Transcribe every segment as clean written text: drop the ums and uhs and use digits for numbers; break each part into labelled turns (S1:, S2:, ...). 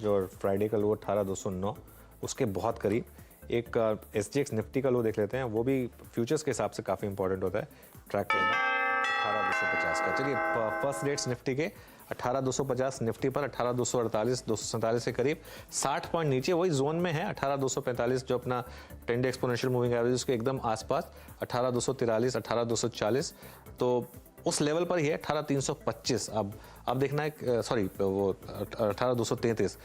S1: जो फ्राइडे का लो 18,209 उसके बहुत करीब। एक SGX निफ्टी का लो देख लेते हैं, वो भी फ्यूचर्स के हिसाब से काफ़ी इंपॉर्टेंट होता है ट्रैक करना, 18,250 का। चलिए फर्स्ट रेट्स निफ्टी के 18,250, निफ्टी पर 18,248, 247 के करीब, 60 पॉइंट नीचे वही जोन में है 18,245 जो अपना 10 डे एक्सपोनेंशियल मूविंग एवरेज उसके एकदम आसपास 18,243, 18,240, तो उस लेवल पर ही है 18,325। अब देखना है, सॉरी वो 18,233।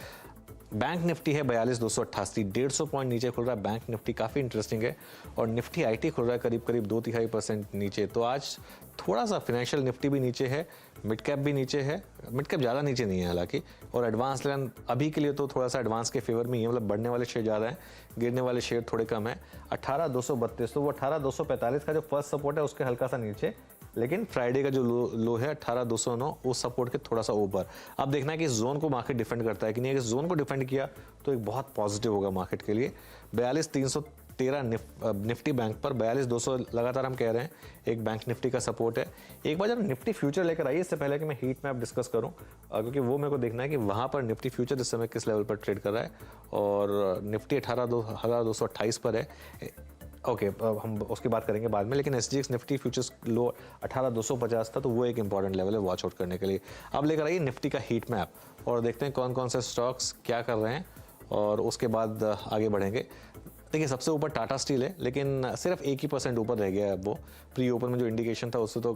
S1: बैंक निफ्टी है 42,288, 150 पॉइंट नीचे खुल रहा है बैंक निफ्टी, काफ़ी इंटरेस्टिंग है। और निफ्टी IT खुल रहा है करीब करीब 2-3% नीचे। तो आज थोड़ा सा फिनेंशियल निफ्टी भी नीचे है, मिड कैप भी नीचे है, मिड कैप ज़्यादा नीचे नहीं है हालांकि, और एडवांस लेन अभी के लिए तो थोड़ा सा एडवांस के फेवर में ही है, मतलब बढ़ने वाले शेयर ज़्यादा हैं, गिरने वाले शेयर थोड़े कम है। 18,232, तो वो 18,245 का जो फर्स्ट सपोर्ट है उसके हल्का सा नीचे, लेकिन फ्राइडे का जो लो है 18,209 उस सपोर्ट के थोड़ा सा ऊपर। अब देखना है कि इस जोन को मार्केट डिफेंड करता है कि नहीं। अगर जोन को डिफेंड किया तो एक बहुत पॉजिटिव होगा मार्केट के लिए। 42,313 निफ्टी बैंक पर, 42,200 लगातार हम कह रहे हैं एक बैंक निफ्टी का सपोर्ट है। एक बार जब निफ्टी फ्यूचर लेकर आइए, इससे पहले कि मैं हीट मैप डिस्कस करूं, क्योंकि वो मेरे को देखना है कि वहां पर निफ्टी फ्यूचर इस समय किस लेवल पर ट्रेड कर रहा है। और निफ्टी 18,228 पर है। ओके, हम उसकी बात करेंगे बाद में, लेकिन SGX निफ्टी फ्यूचर्स लो 18,250 था, तो वो एक इंपॉर्टेंट लेवल है वॉच आउट करने के लिए। अब लेकर आइए निफ्टी का हीट मैप और देखते हैं कौन कौन से स्टॉक्स क्या कर रहे हैं, और उसके बाद आगे बढ़ेंगे। देखिए सबसे ऊपर टाटा स्टील है, लेकिन सिर्फ 1% ऊपर रह गया है। वो प्री ओपन में जो इंडिकेशन था उससे तो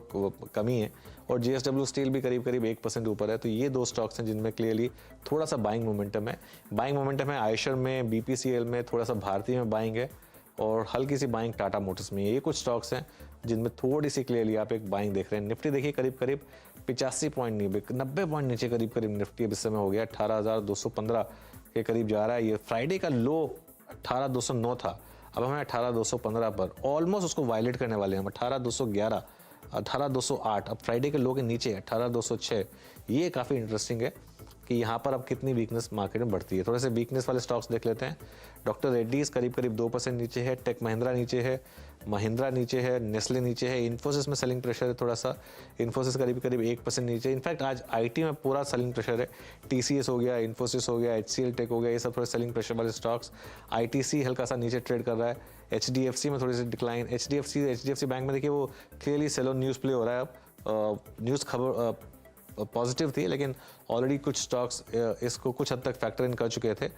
S1: कमी है। और JSW स्टील भी करीब करीब 1% ऊपर है। तो ये दो स्टॉक्स हैं जिनमें क्लियरली थोड़ा सा बाइंग मोमेंटम है। बाइंग मोमेंटम है आयशर में, BPCL में, थोड़ा सा भारतीय में बाइंग है, और हल्की सी बाइंग टाटा मोटर्स में। ये कुछ स्टॉक्स हैं जिनमें थोड़ी सी क्लियरली आप एक बाइंग देख रहे हैं। निफ्टी देखिए करीब करीब 85 पॉइंट नहीं, 90 पॉइंट नीचे करीब करीब निफ्टी अब इस समय हो गया, 18,215 के करीब जा रहा है। ये फ्राइडे का लो 18,209 था, अब हमें 18,215 पर, ऑलमोस्ट उसको वायलेट करने वाले हैं हम। 18,211, 18,208, अब फ्राइडे के लो के नीचे 18,206। ये काफ़ी इंटरेस्टिंग है कि यहाँ पर अब कितनी वीकनेस मार्केट में बढ़ती है। थोड़े से वीकनेस वाले स्टॉक्स देख लेते हैं। डॉक्टर रेड्डीज करीब करीब 2% नीचे है, टेक महिंद्रा नीचे है, महिंद्रा नीचे है, नेस्ले नीचे है, इन्फोसिस में सेलिंग प्रेशर है थोड़ा सा, इन्फोसिस करीब करीब 1% नीचे। इनफैक्ट आज IT में पूरा सेलिंग प्रेशर है, TCS हो गया, इन्फोसिस हो गया, HCL टेक हो गया, ये सब थोड़े सेलिंग प्रेशर वाले स्टॉक्स। ITC हल्का सा नीचे ट्रेड कर रहा है, HDFC में थोड़ी सी डिक्लाइन। HDFC बैंक में देखिए वो clearly sell on news play हो रहा है। अब न्यूज़ खबर पॉजिटिव थी, लेकिन ऑलरेडी कुछ स्टॉक्स इसको कुछ हद तक फैक्टर इन कर चुके थे।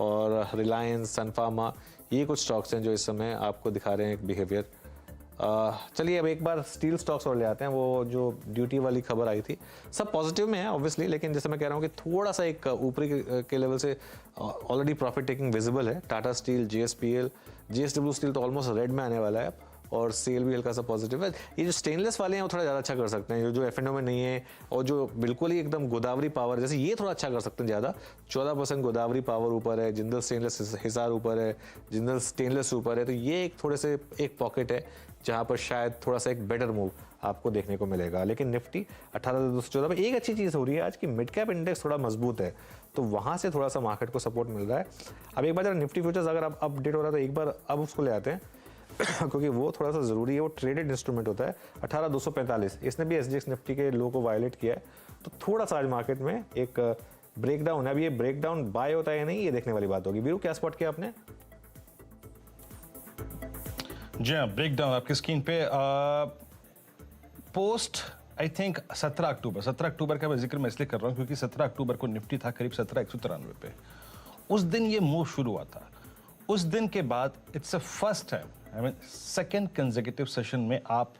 S1: और रिलायंस, सनफार्मा, ये कुछ स्टॉक्स हैं जो इस समय आपको दिखा रहे हैं एक बिहेवियर। चलिए अब एक बार स्टील स्टॉक्स और ले आते हैं। वो जो ड्यूटी वाली खबर आई थी, सब पॉजिटिव में है ऑब्वियसली, लेकिन जैसे मैं कह रहा हूँ कि थोड़ा सा एक ऊपरी के लेवल से ऑलरेडी प्रॉफिट टेकिंग विजिबल है। Tata steel, JSPL, JSW steel तो ऑलमोस्ट रेड में आने वाला है, और सेल भी हल्का सा पॉजिटिव है। ये जो स्टेनलेस वाले हैं वो थोड़ा ज़्यादा अच्छा कर सकते हैं, जो F&O में नहीं है, और जो बिल्कुल ही एकदम गोदावरी पावर जैसे, ये थोड़ा अच्छा कर सकते हैं ज़्यादा। 14% गोदावरी पावर ऊपर है, जिंदल स्टेनलेस हिसार ऊपर है, जिंदल स्टेनलेस ऊपर है। तो ये एक थोड़े से एक पॉकेट है जहाँ पर शायद थोड़ा सा एक बेटर मूव आपको देखने को मिलेगा। लेकिन निफ्टी 18,214 पर एक अच्छी चीज़ हो रही है आज की, मिड कैप इंडेक्स थोड़ा मजबूत है, तो वहाँ से थोड़ा सा मार्केट को सपोर्ट मिल रहा है। अब एक बार जब निफ्टी फ्यूचर्स अगर अब अपडेट हो रहा है तो एक बार अब उसको ले आते हैं क्योंकि वो थोड़ा सा ज़रूरी है। वो ट्रेडेड इंस्ट्रूमेंट होता है 18,245, इसने भी SGX निफ्टी के लो को वायलेट किया है, तो थोड़ा सा आज मार्केट में एक ब्रेकडाउन है। अब ये ब्रेकडाउन बाय होता है या नहीं, ये देखने वाली बात होगी। वीरू क्या स्पॉट किया आपने?
S2: जी हाँ, ब्रेकडाउन आपकी स्क्रीन पे पोस्ट आई थिंक 17 अक्टूबर का मैं जिक्र मैं इसलिए कर रहा हूँ क्योंकि 17 अक्टूबर को निफ्टी था करीब 17,193 पे। उस दिन ये मूव शुरू हुआ था। उस दिन के बाद it's a first time, I mean second consecutive session में आप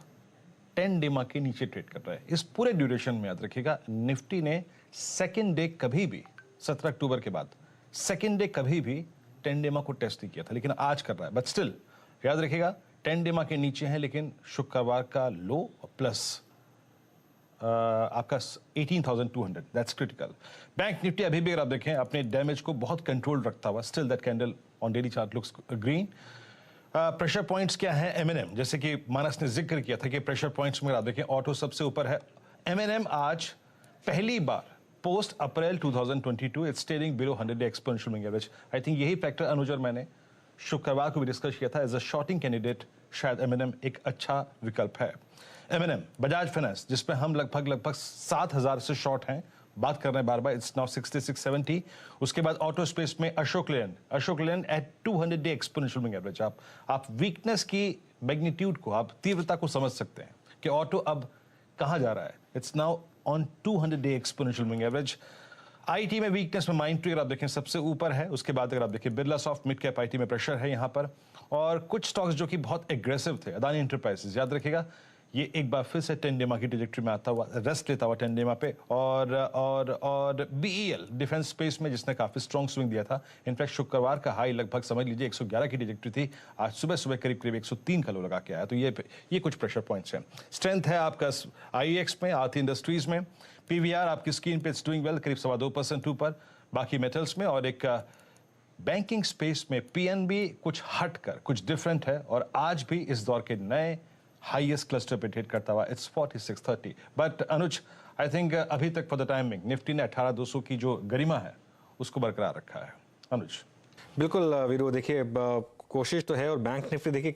S2: 10 डे के नीचे ट्रेड कर रहे हैं। इस पूरे ड्यूरेशन में याद रखिएगा निफ्टी ने सेकेंड डे कभी भी 17 अक्टूबर के बाद सेकेंड डे कभी भी 10 डे को टेस्ट नहीं किया था, लेकिन आज कर रहा है। बट स्टिल याद रखिएगा 10 डे के नीचे है, लेकिन शुक्रवार का लो प्लस आपका 18,200, दैट्स क्रिटिकल। बैंक निफ्टी अभी भी अगर आप देखें अपने डैमेज को बहुत कंट्रोल रखता हुआ, still that candle on daily chart looks green. Pressure points क्या है? M&M, जैसे कि मानस ने जिक्र किया था कि प्रेशर पॉइंट्स में आप देखें ऑटो सबसे ऊपर है। M&M आज पहली बार post April 2022 it's trading below 100 day exponential moving average. I think यही फैक्टर अनुजर मैंने शुक्रवार को भी डिस्कस किया था। एज अ शॉर्टिंग कैंडिडेट शायद M&M एक अच्छा विकल्प है। M&M, बजाज फाइनेंस जिसमें हम लगभग 7,000 से शॉर्ट हैं, बात कर रहे हैं बार बार, इट्स नाउ 6670। उसके बाद ऑटो स्पेस में Ashok Leyland at 200 day exponential moving average. आप वीकनेस की मैग्नीट्यूड को, आप तीव्रता को समझ सकते हैं कि ऑटो अब कहां जा रहा है। It's now on 200 day exponential moving average. IT में वीकनेस में माइंड ट्री अगर आप देखें सबसे ऊपर है। उसके बाद अगर आप देखें Birla soft, mid cap IT में प्रेशर है यहाँ पर। और कुछ स्टॉक्स जो कि बहुत एग्रेसिव थे, अदानी एंटरप्राइजेस, याद रखिएगा ये एक बार फिर से 10 डे की ट्रेजेक्टरी में आता हुआ, रेस्ट लेता हुआ 10 डे पे। और बीईएल डिफेंस स्पेस में जिसने काफी स्ट्रॉन्ग स्विंग दिया था। इनफैक्ट शुक्रवार का हाई लगभग समझ लीजिए 111 की ट्रेजेक्टरी थी, आज सुबह सुबह करीब करीब 103 का लो लगा के आया। तो ये कुछ प्रेशर पॉइंट्स हैं। स्ट्रेंथ है आपका आईएक्स में, आरती इंडस्ट्रीज में। पीवीआर आपकी स्क्रीन पे इट्स डूइंग वेल, करीब 2.25% ऊपर। बाकी मेटल्स में और एक बैंकिंग स्पेस में पीएनबी कुछ हटकर, कुछ डिफरेंट है और आज भी इस दौर के नए हाईएस्ट क्लस्टर पे ट्रेड करता हुआ, it's 4630। But Anuj, I think अभी तक फॉर द टाइमिंग निफ्टी ने 18200 की जो गरिमा है उसको बरकरार रखा है। अनुज।
S1: बिल्कुल वीरू, देखिए कोशिश तो है। और बैंक निफ्टी देखिए